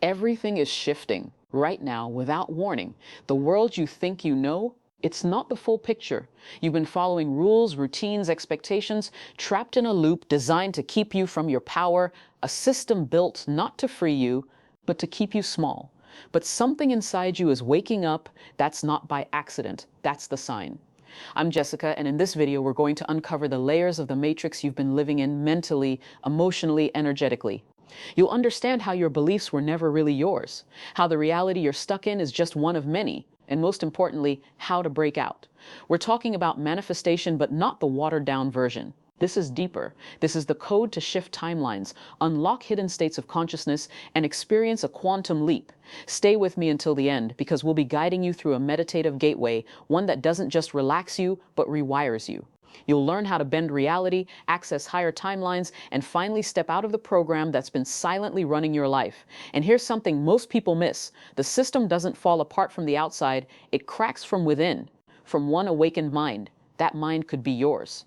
Everything is shifting right now without warning. The world you think you know, it's not the full picture. You've been following rules, routines, expectations, trapped in a loop designed to keep you from your power, a system built not to free you, but to keep you small. But something inside you is waking up. That's not by accident. That's the sign. I'm Jessica, and in this video, we're going to uncover the layers of the matrix you've been living in mentally, emotionally, energetically. You'll understand how your beliefs were never really yours, how the reality you're stuck in is just one of many, and most importantly, how to break out. We're talking about manifestation, but not the watered-down version. This is deeper. This is the code to shift timelines, unlock hidden states of consciousness, and experience a quantum leap. Stay with me until the end, because we'll be guiding you through a meditative gateway, one that doesn't just relax you, but rewires you. You'll learn how to bend reality, access higher timelines, and finally step out of the program that's been silently running your life. And here's something most people miss. The system doesn't fall apart from the outside, it cracks from within, from one awakened mind. That mind could be yours.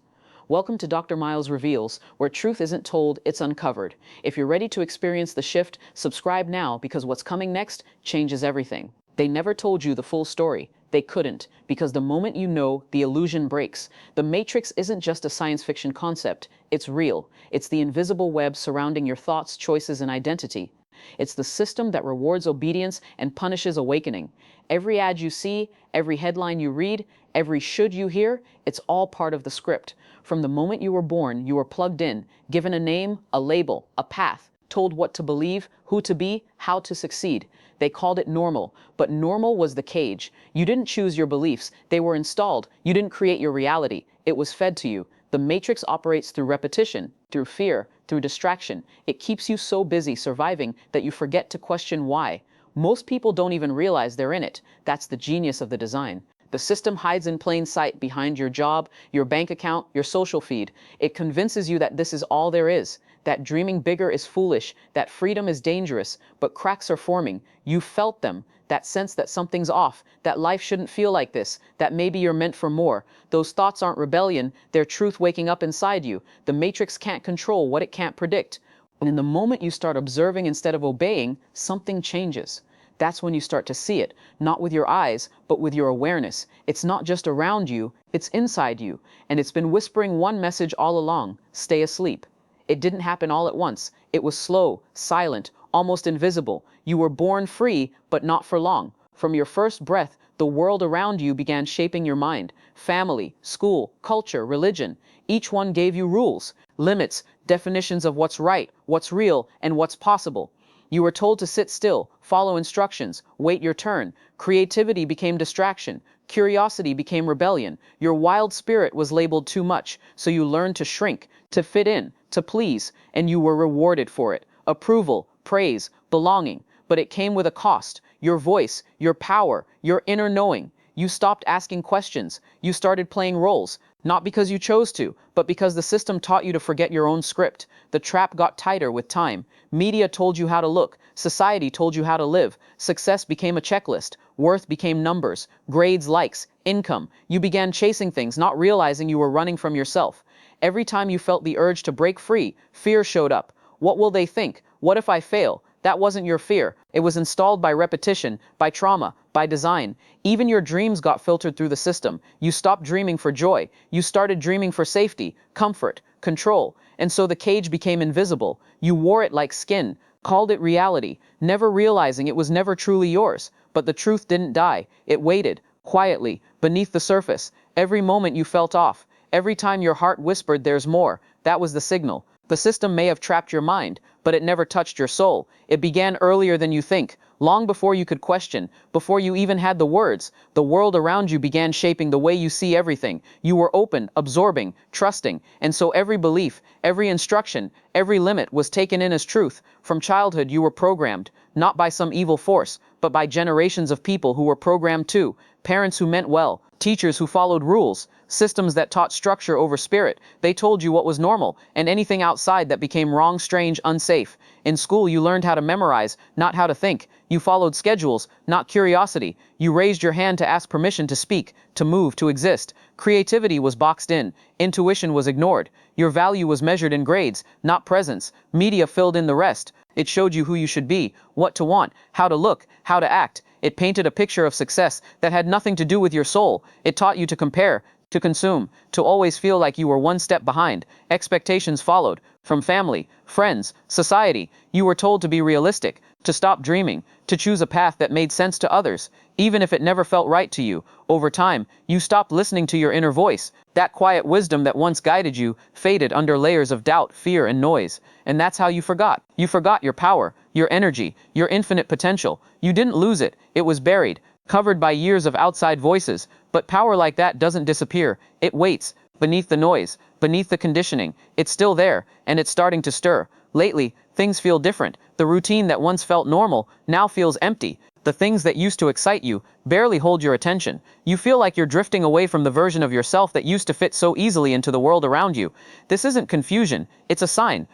Welcome to Dr. Miles Reveals, where truth isn't told, it's uncovered. If you're ready to experience the shift, subscribe now, because what's coming next changes everything. They never told you the full story. They couldn't, because the moment you know, the illusion breaks. The Matrix isn't just a science fiction concept. It's real. It's the invisible web surrounding your thoughts, choices, and identity. It's the system that rewards obedience and punishes awakening. Every ad you see, every headline you read, every should you hear, it's all part of the script. From the moment you were born, you were plugged in, given a name, a label, a path, told what to believe, who to be, how to succeed. They called it normal, but normal was the cage. You didn't choose your beliefs. They were installed. You didn't create your reality. It was fed to you. The Matrix operates through repetition, through fear, through distraction. It keeps you so busy surviving that you forget to question why. Most people don't even realize they're in it. That's the genius of the design. The system hides in plain sight behind your job, your bank account, your social feed. It convinces you that this is all there is, that dreaming bigger is foolish, that freedom is dangerous, but cracks are forming. You felt them, that sense that something's off, that life shouldn't feel like this, that maybe you're meant for more. Those thoughts aren't rebellion, they're truth waking up inside you. The Matrix can't control what it can't predict. And in the moment you start observing instead of obeying, something changes. That's when you start to see it, not with your eyes, but with your awareness. It's not just around you, it's inside you. And it's been whispering one message all along: stay asleep. It didn't happen all at once. It was slow, silent, almost invisible. You were born free, but not for long. From your first breath, the world around you began shaping your mind. Family, school, culture, religion. Each one gave you rules, limits, definitions of what's right, what's real, and what's possible. You were told to sit still, follow instructions, wait your turn. Creativity became distraction. Curiosity became rebellion. Your wild spirit was labeled too much, so you learned to shrink, to fit in, to please, and you were rewarded for it. Approval, praise, belonging. But it came with a cost. Your voice, your power, your inner knowing. You stopped asking questions. You started playing roles, not because you chose to, but because the system taught you to forget your own script. The trap got tighter with time. Media told you how to look. Society told you how to live. Success became a checklist. Worth became numbers, grades, likes, income. You began chasing things, not realizing you were running from yourself. Every time you felt the urge to break free, fear showed up. What will they think? What if I fail? That wasn't your fear. It was installed by repetition, by trauma, by design. Even your dreams got filtered through the system. You stopped dreaming for joy. You started dreaming for safety, comfort, control. And so the cage became invisible. You wore it like skin, called it reality, never realizing it was never truly yours. But the truth didn't die. It waited, quietly, beneath the surface. Every moment you felt off, every time your heart whispered there's more, that was the signal. The system may have trapped your mind, but it never touched your soul. It began earlier than you think, long before you could question, before you even had the words. The world around you began shaping the way you see everything. You were open, absorbing, trusting, and so every belief, every instruction, every limit was taken in as truth. From childhood you were programmed, not by some evil force, but by generations of people who were programmed too. Parents who meant well, Teachers who followed rules, systems that taught structure over spirit. They told you what was normal, and anything outside that became wrong, strange, unsafe. In school, you learned how to memorize, not how to think. You followed schedules, not curiosity. You raised your hand to ask permission to speak, to move, to exist. Creativity was boxed in. Intuition was ignored. Your value was measured in grades, not presence. Media filled in the rest. It showed you who you should be, what to want, how to look, how to act. It painted a picture of success that had nothing to do with your soul. It taught you to compare, to consume, to always feel like you were one step behind. Expectations followed, from family, friends, society. You were told to be realistic, to stop dreaming, to choose a path that made sense to others, even if it never felt right to you. Over time, you stopped listening to your inner voice. That quiet wisdom that once guided you faded under layers of doubt, fear, and noise. And that's how you forgot. You forgot your power, your energy, your infinite potential. You didn't lose it. It was buried, covered by years of outside voices. But power like that doesn't disappear. It waits, beneath the noise, beneath the conditioning. It's still there, and it's starting to stir. Lately, things feel different. The routine that once felt normal now feels empty. The things that used to excite you barely hold your attention. You feel like you're drifting away from the version of yourself that used to fit so easily into the world around you. This isn't confusion, it's a sign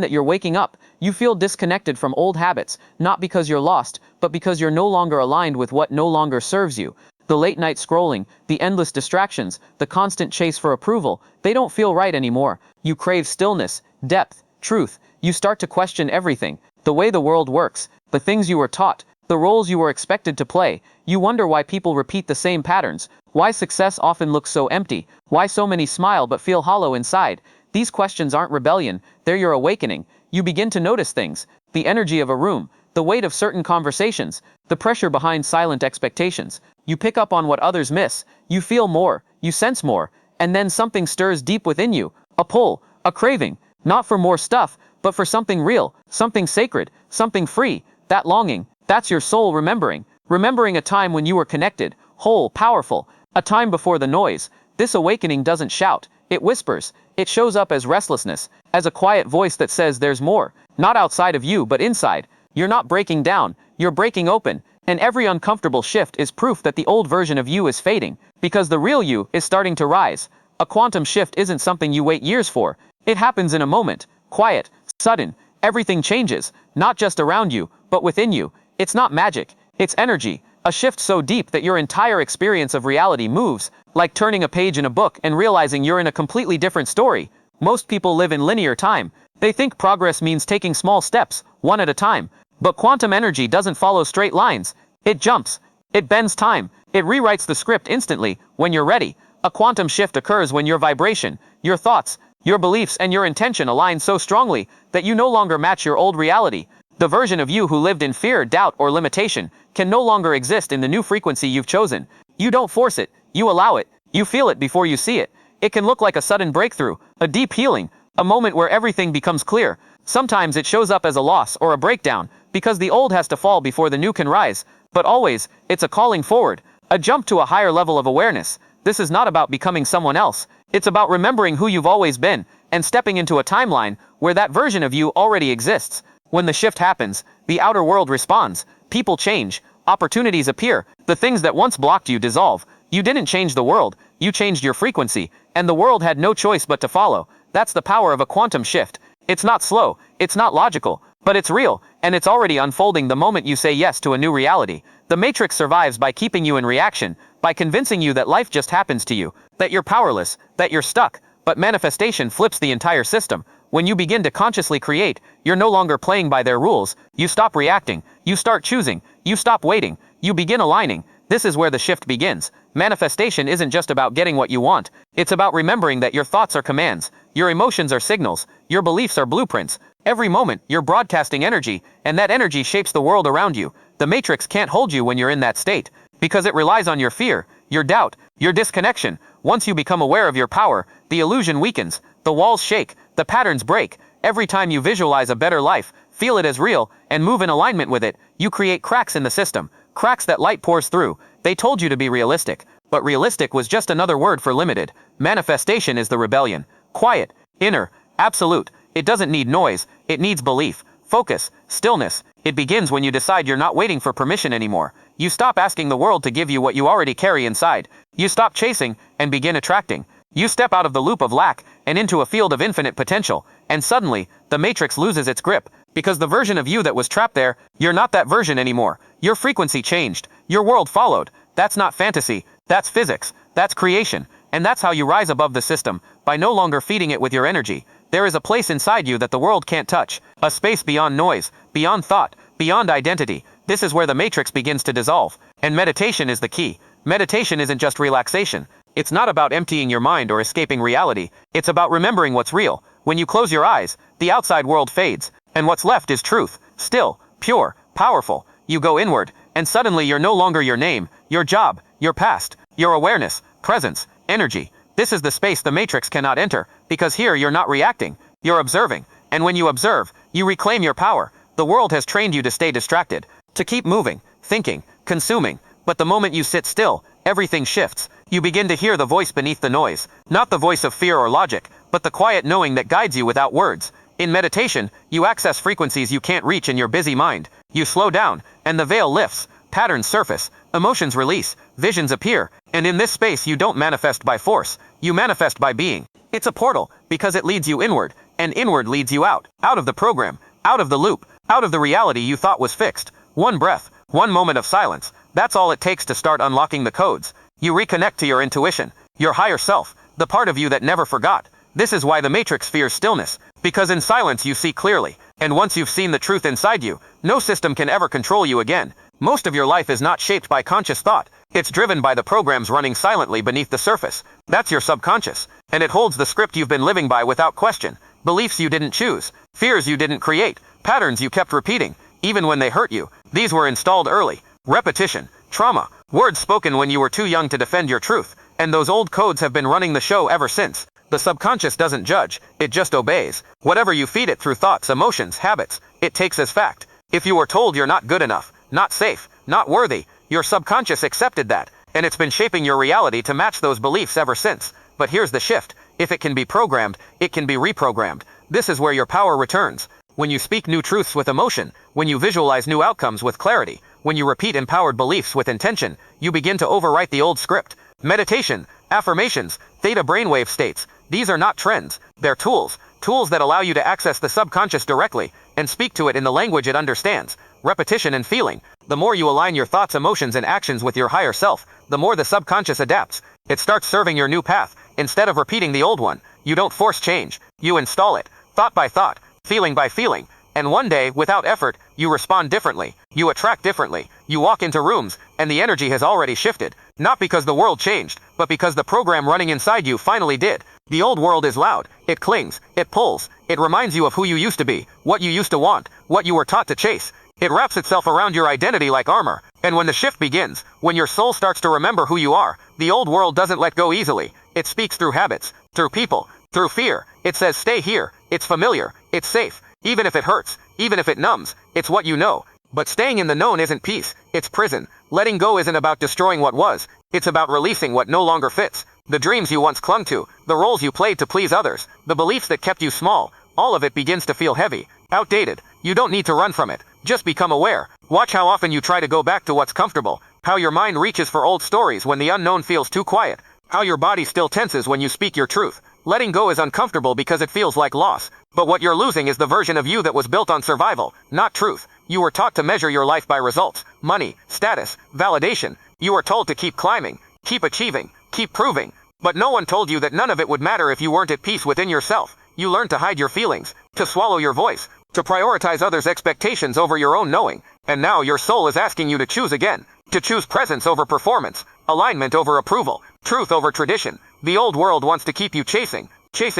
that you're waking up. You feel disconnected from old habits, not because you're lost, but because you're no longer aligned with what no longer serves you. The late night scrolling, the endless distractions, the constant chase for approval, they don't feel right anymore. You crave stillness, depth, truth. You start to question everything. The way the world works, the things you were taught, the roles you were expected to play. You wonder why people repeat the same patterns, why success often looks so empty, why so many smile but feel hollow inside. These questions aren't rebellion, they're your awakening. You begin to notice things, the energy of a room, the weight of certain conversations, the pressure behind silent expectations. You pick up on what others miss, you feel more, you sense more, and then something stirs deep within you, a pull, a craving, not for more stuff, but for something real, something sacred, something free. That longing, that's your soul remembering a time when you were connected, whole, powerful, a time before the noise. This awakening doesn't shout, it whispers. It shows up as restlessness, as a quiet voice that says there's more, not outside of you but inside. You're not breaking down, you're breaking open, and every uncomfortable shift is proof that the old version of you is fading, because the real you is starting to rise. A quantum shift isn't something you wait years for. It happens in a moment, quiet, sudden. Everything changes, not just around you, but within you. It's not magic, it's energy, a shift so deep that your entire experience of reality moves, like turning a page in a book and realizing you're in a completely different story. Most people live in linear time. They think progress means taking small steps, one at a time. But quantum energy doesn't follow straight lines. It jumps. It bends time. It rewrites the script instantly, when you're ready. A quantum shift occurs when your vibration, your thoughts, your beliefs and your intention align so strongly that you no longer match your old reality. The version of you who lived in fear, doubt, or limitation can no longer exist in the new frequency you've chosen. You don't force it, you allow it, you feel it before you see it. It can look like a sudden breakthrough, a deep healing, a moment where everything becomes clear. Sometimes it shows up as a loss or a breakdown, because the old has to fall before the new can rise. But always, it's a calling forward, a jump to a higher level of awareness. This is not about becoming someone else. It's about remembering who you've always been, and stepping into a timeline where that version of you already exists. When the shift happens, the outer world responds. People change. Opportunities appear. The things that once blocked you dissolve. You didn't change the world. You changed your frequency. And the world had no choice but to follow. That's the power of a quantum shift. It's not slow. It's not logical. But it's real. And it's already unfolding the moment you say yes to a new reality. The matrix survives by keeping you in reaction. By convincing you that life just happens to you. That you're powerless. That you're stuck. But manifestation flips the entire system. When you begin to consciously create, you're no longer playing by their rules. You stop reacting. You start choosing. You stop waiting. You begin aligning. This is where the shift begins. Manifestation isn't just about getting what you want. It's about remembering that your thoughts are commands. Your emotions are signals. Your beliefs are blueprints. Every moment, you're broadcasting energy, and that energy shapes the world around you. The matrix can't hold you when you're in that state, because it relies on your fear, your doubt, your disconnection. Once you become aware of your power, the illusion weakens. The walls shake. The patterns break. Every time you visualize a better life, feel it as real, and move in alignment with it, you create cracks in the system. Cracks that light pours through. They told you to be realistic, but realistic was just another word for limited. Manifestation is the rebellion. Quiet, inner, absolute. It doesn't need noise. It needs belief, focus, stillness. It begins when you decide you're not waiting for permission anymore. You stop asking the world to give you what you already carry inside. You stop chasing and begin attracting. You step out of the loop of lack and into a field of infinite potential, and suddenly, the matrix loses its grip. Because the version of you that was trapped there, you're not that version anymore. Your frequency changed. Your world followed. That's not fantasy. That's physics. That's creation. And that's how you rise above the system, by no longer feeding it with your energy. There is a place inside you that the world can't touch. A space beyond noise, beyond thought, beyond identity. This is where the matrix begins to dissolve. And meditation is the key. Meditation isn't just relaxation. It's not about emptying your mind or escaping reality. It's about remembering what's real. When you close your eyes, the outside world fades, and what's left is truth, still, pure, powerful. You go inward, and suddenly you're no longer your name, your job, your past, your awareness, presence, energy. This is the space the matrix cannot enter, because here you're not reacting, you're observing. And when you observe, you reclaim your power. The world has trained you to stay distracted, to keep moving, thinking, consuming. But the moment you sit still, everything shifts. You begin to hear the voice beneath the noise, not the voice of fear or logic, but the quiet knowing that guides you without words. In meditation, you access frequencies you can't reach in your busy mind. You slow down, and the veil lifts, patterns surface, emotions release, visions appear, and in this space you don't manifest by force, you manifest by being. It's a portal, because it leads you inward, and inward leads you out of the program, out of the loop, out of the reality you thought was fixed. One breath, one moment of silence, that's all it takes to start unlocking the codes. You reconnect to your intuition, your higher self, the part of you that never forgot. This is why the matrix fears stillness, because in silence you see clearly, and once you've seen the truth inside you, no system can ever control you again. Most of your life is not shaped by conscious thought, it's driven by the programs running silently beneath the surface. That's your subconscious, and it holds the script you've been living by without question. Beliefs you didn't choose, fears you didn't create, patterns you kept repeating, even when they hurt you. These were installed early. Repetition, trauma, words spoken when you were too young to defend your truth, and those old codes have been running the show ever since. The subconscious doesn't judge, it just obeys. Whatever you feed it through thoughts, emotions, habits, it takes as fact. If you were told you're not good enough, not safe, not worthy, your subconscious accepted that, and it's been shaping your reality to match those beliefs ever since. But here's the shift. If it can be programmed, it can be reprogrammed. This is where your power returns. When you speak new truths with emotion, when you visualize new outcomes with clarity, when you repeat empowered beliefs with intention, you begin to overwrite the old script. Meditation, affirmations, theta brainwave states, these are not trends, they're tools. Tools that allow you to access the subconscious directly and speak to it in the language it understands. Repetition and feeling. The more you align your thoughts, emotions, and actions with your higher self, the more the subconscious adapts. It starts serving your new path. Instead of repeating the old one, you don't force change. You install it, thought by thought, feeling by feeling. And one day, without effort, you respond differently. You attract differently. You walk into rooms, and the energy has already shifted. Not because the world changed, but because the program running inside you finally did. The old world is loud. It clings. It pulls. It reminds you of who you used to be, what you used to want, what you were taught to chase. It wraps itself around your identity like armor. And when the shift begins, when your soul starts to remember who you are, the old world doesn't let go easily. It speaks through habits, through people, through fear. It says, stay here. It's familiar. It's safe. Even if it hurts, even if it numbs, it's what you know. But staying in the known isn't peace, it's prison. Letting go isn't about destroying what was, it's about releasing what no longer fits. The dreams you once clung to, the roles you played to please others, the beliefs that kept you small, all of it begins to feel heavy, outdated. You don't need to run from it, just become aware. Watch how often you try to go back to what's comfortable, how your mind reaches for old stories when the unknown feels too quiet, how your body still tenses when you speak your truth. Letting go is uncomfortable because it feels like loss. But what you're losing is the version of you that was built on survival, not truth. You were taught to measure your life by results, money, status, validation. You were told to keep climbing, keep achieving, keep proving. But no one told you that none of it would matter if you weren't at peace within yourself. You learned to hide your feelings, to swallow your voice, to prioritize others' expectations over your own knowing. And now your soul is asking you to choose again, to choose presence over performance, alignment over approval, truth over tradition. The old world wants to keep you chasing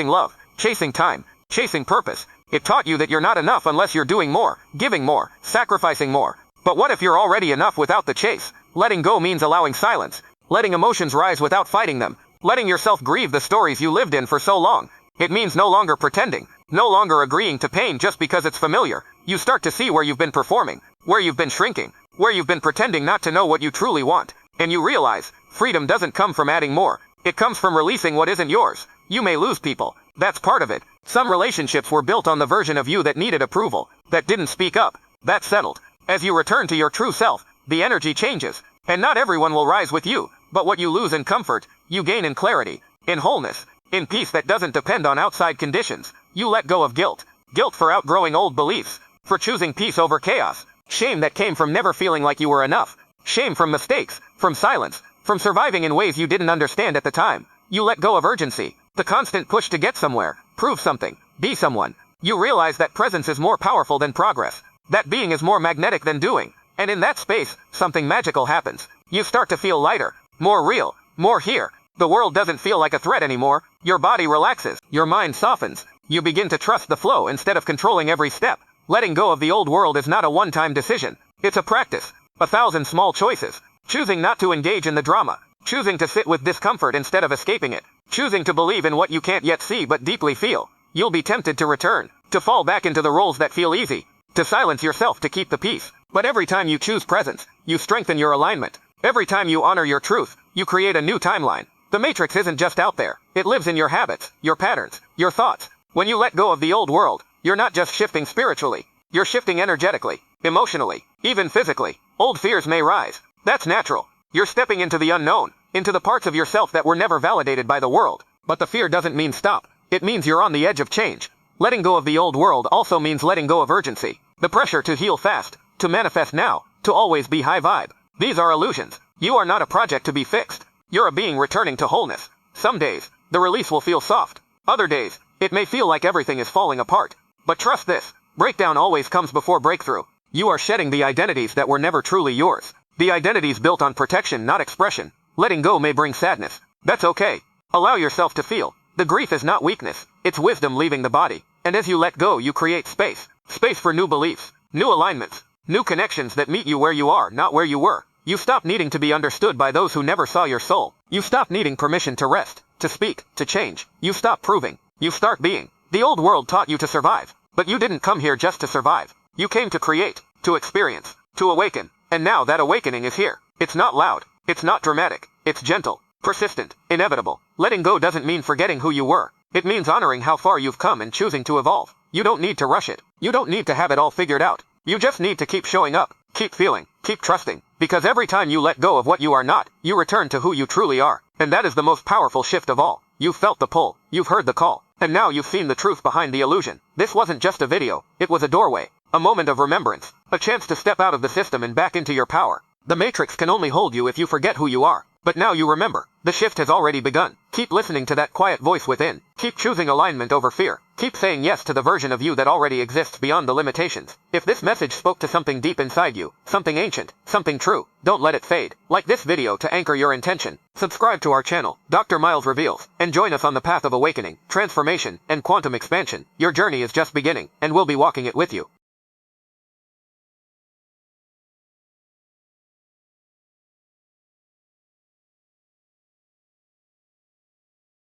love, chasing time, chasing purpose. It taught you that you're not enough unless you're doing more, giving more, sacrificing more. But what if you're already enough without the chase? Letting go means allowing silence, letting emotions rise without fighting them, letting yourself grieve the stories you lived in for so long. It means no longer pretending, no longer agreeing to pain just because it's familiar. You start to see where you've been performing, where you've been shrinking, where you've been pretending not to know what you truly want. And you realize, freedom doesn't come from adding more. It comes from releasing what isn't yours. You may lose people. That's part of it. Some relationships were built on the version of you that needed approval, that didn't speak up, That's settled. As you return to your true self, the energy changes, and not everyone will rise with you, but what you lose in comfort, you gain in clarity, in wholeness, in peace that doesn't depend on outside conditions. You let go of guilt. Guilt for outgrowing old beliefs, for choosing peace over chaos, shame that came from never feeling like you were enough, shame from mistakes, from silence, from surviving in ways you didn't understand at the time. You let go of urgency, the constant push to get somewhere, prove something, be someone. You realize that presence is more powerful than progress, that being is more magnetic than doing, and in that space, something magical happens. You start to feel lighter, more real, more here. The world doesn't feel like a threat anymore. Your body relaxes, your mind softens. You begin to trust the flow instead of controlling every step. Letting go of the old world is not a one-time decision. It's a practice. 1,000 small choices. Choosing not to engage in the drama. Choosing to sit with discomfort instead of escaping it. Choosing to believe in what you can't yet see but deeply feel. You'll be tempted to return, to fall back into the roles that feel easy, to silence yourself to keep the peace. But every time you choose presence, you strengthen your alignment. Every time you honor your truth, you create a new timeline. The matrix isn't just out there. It lives in your habits, your patterns, your thoughts. When you let go of the old world, you're not just shifting spiritually. You're shifting energetically, emotionally, even physically. Old fears may rise. That's natural. You're stepping into the unknown, into the parts of yourself that were never validated by the world. But the fear doesn't mean stop. It means you're on the edge of change. Letting go of the old world also means letting go of urgency. The pressure to heal fast, to manifest now, to always be high vibe. These are illusions. You are not a project to be fixed. You're a being returning to wholeness. Some days, the release will feel soft. Other days, it may feel like everything is falling apart. But trust this, breakdown always comes before breakthrough. You are shedding the identities that were never truly yours. The identities built on protection, not expression. Letting go may bring sadness. That's okay. Allow yourself to feel. The grief is not weakness, it's wisdom leaving the body. And as you let go, you create space. Space for new beliefs, new alignments, new connections that meet you where you are, not where you were. You stop needing to be understood by those who never saw your soul. You stop needing permission to rest, to speak, to change. You stop proving. You start being. The old world taught you to survive. But you didn't come here just to survive. You came to create, to experience, to awaken. And now that awakening is here. It's not loud. It's not dramatic. It's gentle, persistent, inevitable. Letting go doesn't mean forgetting who you were. It means honoring how far you've come and choosing to evolve. You don't need to rush it. You don't need to have it all figured out. You just need to keep showing up, keep feeling, keep trusting. Because every time you let go of what you are not, you return to who you truly are. And that is the most powerful shift of all. You've felt the pull, you've heard the call, and now you've seen the truth behind the illusion. This wasn't just a video, it was a doorway, a moment of remembrance, a chance to step out of the system and back into your power. The matrix can only hold you if you forget who you are. But now you remember. The shift has already begun. Keep listening to that quiet voice within. Keep choosing alignment over fear. Keep saying yes to the version of you that already exists beyond the limitations. If this message spoke to something deep inside you, something ancient, something true, don't let it fade. Like this video to anchor your intention. Subscribe to our channel, Dr. Myles Reveals, and join us on the path of awakening, transformation, and quantum expansion. Your journey is just beginning, and we'll be walking it with you.